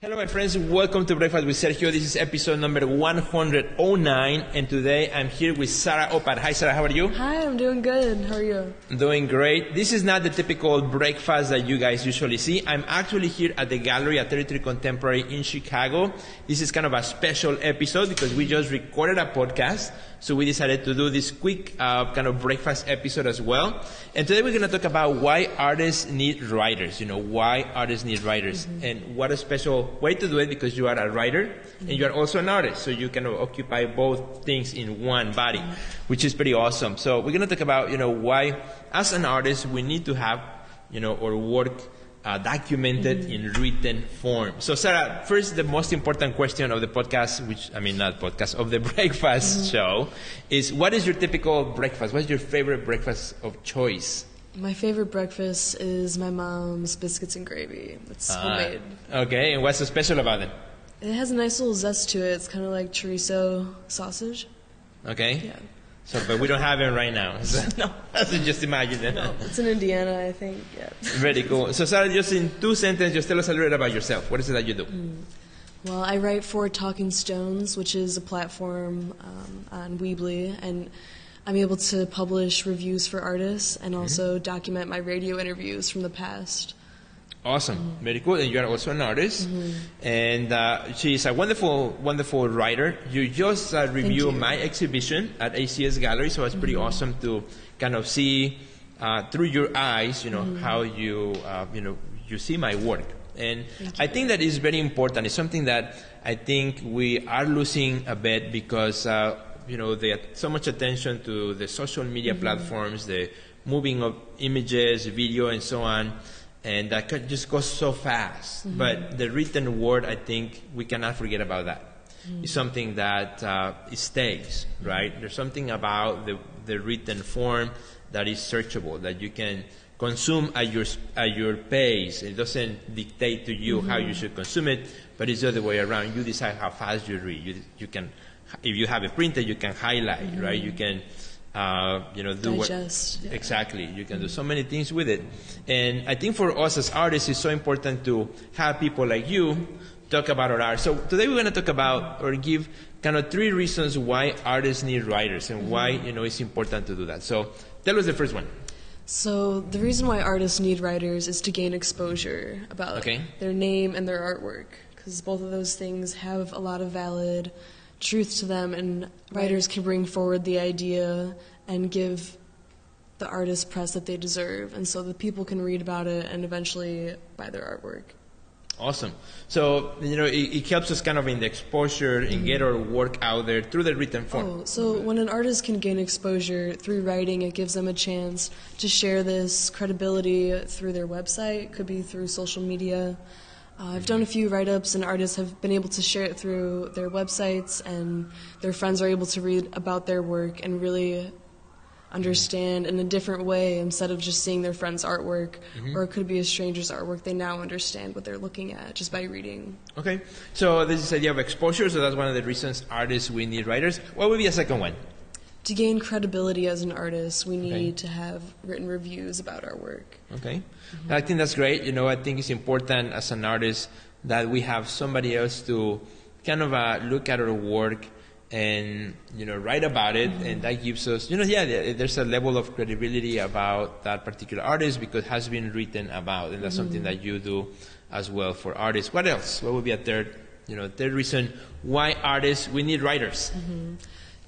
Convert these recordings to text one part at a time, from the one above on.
Hello, my friends. Welcome to Breakfast with Sergio. This is episode number 109, and today I'm here with Sarah Opat. Hi, Sarah. How are you? Hi, I'm doing good. How are you? Doing great. This is not the typical breakfast that you guys usually see. I'm actually here at the gallery at 33 Contemporary in Chicago. This is kind of a special episode because we just recorded a podcast, so we decided to do this quick kind of breakfast episode as well. And today we're going to talk about why artists need writers. Why artists need writers, and what a special way to do it, because you are a writer and you are also an artist, so you can occupy both things in one body, which is pretty awesome. So we're going to talk about why as an artist we need to have our work documented in written form. So Sarah, first, the most important question of the podcast, of the breakfast show, is what is your typical breakfast? What's your favorite breakfast of choice? My favorite breakfast is my mom's biscuits and gravy. It's homemade. Okay, and what's so special about it? It has a nice little zest to it. It's kind of like chorizo sausage. Okay. Yeah. So, but we don't have it right now. So, No. So just imagine it. No, it's in Indiana, I think. Yeah. Very cool. So Sarah, just in 2 sentences, just tell us a little bit about yourself. What is it that you do? Well, I write for Talking Stones, which is a platform on Weebly, and I'm able to publish reviews for artists and also document my radio interviews from the past. Awesome. Very cool. And you are also an artist. And she's a wonderful, wonderful writer. You just reviewed my exhibition at ACS Gallery, so it's pretty awesome to kind of see through your eyes, how you, you see my work. And I think that is very important. It's something that I think we are losing a bit because they have so much attention to the social media platforms, the moving of images, video, and so on, and that just goes so fast. But the written word, I think we cannot forget about that. It's something that it stays, right? There's something about the written form that is searchable, that you can consume at your pace. It doesn't dictate to you how you should consume it, but it's the other way around. You decide how fast you read. You can. If you have it printed, you can highlight, right? You can, do digest. what exactly. You can do so many things with it, and I think for us as artists, it's so important to have people like you talk about our art. So today we're going to talk about or give kind of 3 reasons why artists need writers and why it's important to do that. So tell us the first one. So the reason why artists need writers is to gain exposure about their name and their artwork, because both of those things have a lot of valid truth to them, and writers can bring forward the idea and give the artist press that they deserve, and so the people can read about it and eventually buy their artwork. Awesome. So, it helps us kind of in the exposure and get our work out there through the written form. So when an artist can gain exposure through writing, it gives them a chance to share this credibility through their website. Could be through social media. I've done a few write-ups, and artists have been able to share it through their websites, and their friends are able to read about their work and really understand in a different way instead of just seeing their friend's artwork, or it could be a stranger's artwork. They now understand what they're looking at just by reading. Okay, so this is the idea of exposure, so that's one of the reasons artists, we need writers. What would be a second one? To gain credibility as an artist, we need to have written reviews about our work. Okay. I think that's great. I think it's important as an artist that we have somebody else to kind of look at our work and, write about it. And that gives us, there's a level of credibility about that particular artist because it has been written about. And that's something that you do as well for artists. What else? What would be a third reason why artists, we need writers?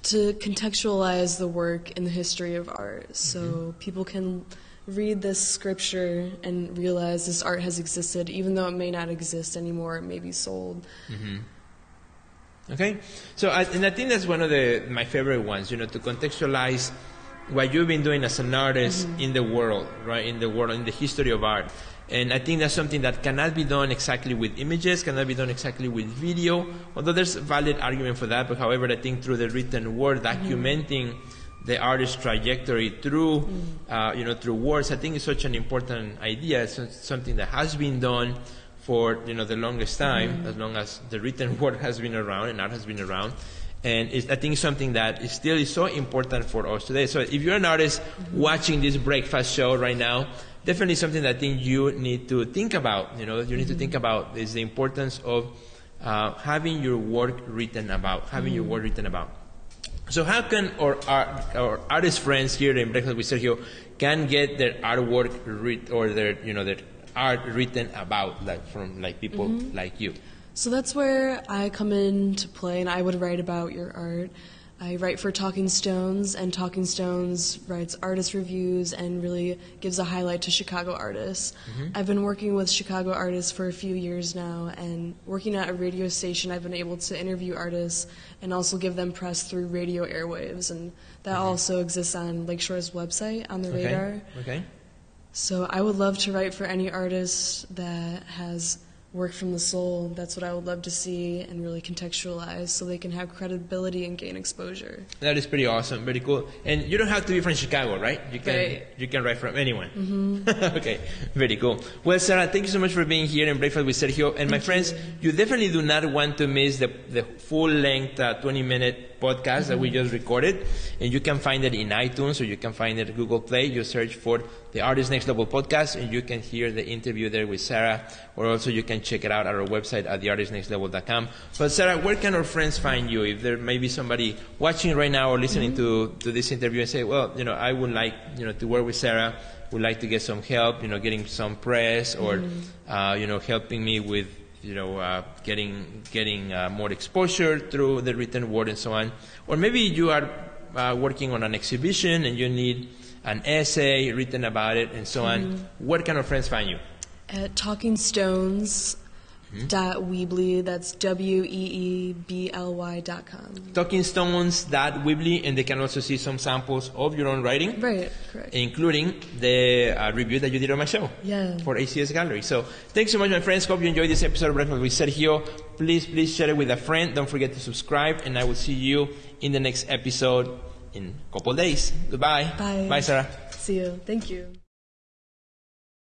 To contextualize the work in the history of art, so people can read this scripture and realize this art has existed, even though it may not exist anymore, it may be sold. Okay, so I think that's one of my favorite ones, to contextualize what you've been doing as an artist in the world, right, in the history of art. And I think that's something that cannot be done exactly with images, cannot be done exactly with video, although there's a valid argument for that. But however, I think through the written word, documenting the artist's trajectory through, through words, I think is such an important idea. It's something that has been done for, the longest time, as long as the written word has been around and art has been around. And I think it's something that is so important for us today. So if you're an artist watching this breakfast show right now, definitely something that I think you need to think about. You need to think about is the importance of having your work written about, So how can our artist friends here in Breakfast with Sergio can get their artwork their art written about, from people like you? So that's where I come into play, and I would write about your art. I write for Talking Stones, and Talking Stones writes artist reviews and really gives a highlight to Chicago artists. I've been working with Chicago artists for a few years now, and working at a radio station, I've been able to interview artists and also give them press through radio airwaves, and that also exists on Lakeshore's website on the radar. Okay. So I would love to write for any artist that has work from the soul. That's what I would love to see and really contextualize so they can have credibility and gain exposure. That is pretty awesome, very cool. And you don't have to be from Chicago, right? Right. You can write from anyone. Okay, very cool. Well, Sarah, thank you so much for being here in Breakfast with Sergio. And my friends, you definitely do not want to miss the full-length 20-minute podcast that we just recorded. And you can find it in iTunes, or you can find it at Google Play. You search for the Artist Next Level podcast, and you can hear the interview there with Sarah, or also you can check it out at our website at theartistnextlevel.com. But Sarah, where can our friends find you? If there may be somebody watching right now or listening to this interview and say, well, I would like, to work with Sarah, would like to get some help, getting some press, or, helping me with, getting more exposure through the written word and so on. Or maybe you are working on an exhibition and you need an essay written about it and so on. Where can our friends find you? At TalkingStones.weebly, that's WEEBLY.com. TalkingStones.weebly, and they can also see some samples of your own writing. Right, correct. Including the review that you did on my show for ACS Gallery. So thanks so much, my friends. Hope you enjoyed this episode of Breakfast with Sergio. Please share it with a friend. Don't forget to subscribe, and I will see you in the next episode in a couple days. Goodbye. Bye. Bye, Sarah. See you. Thank you.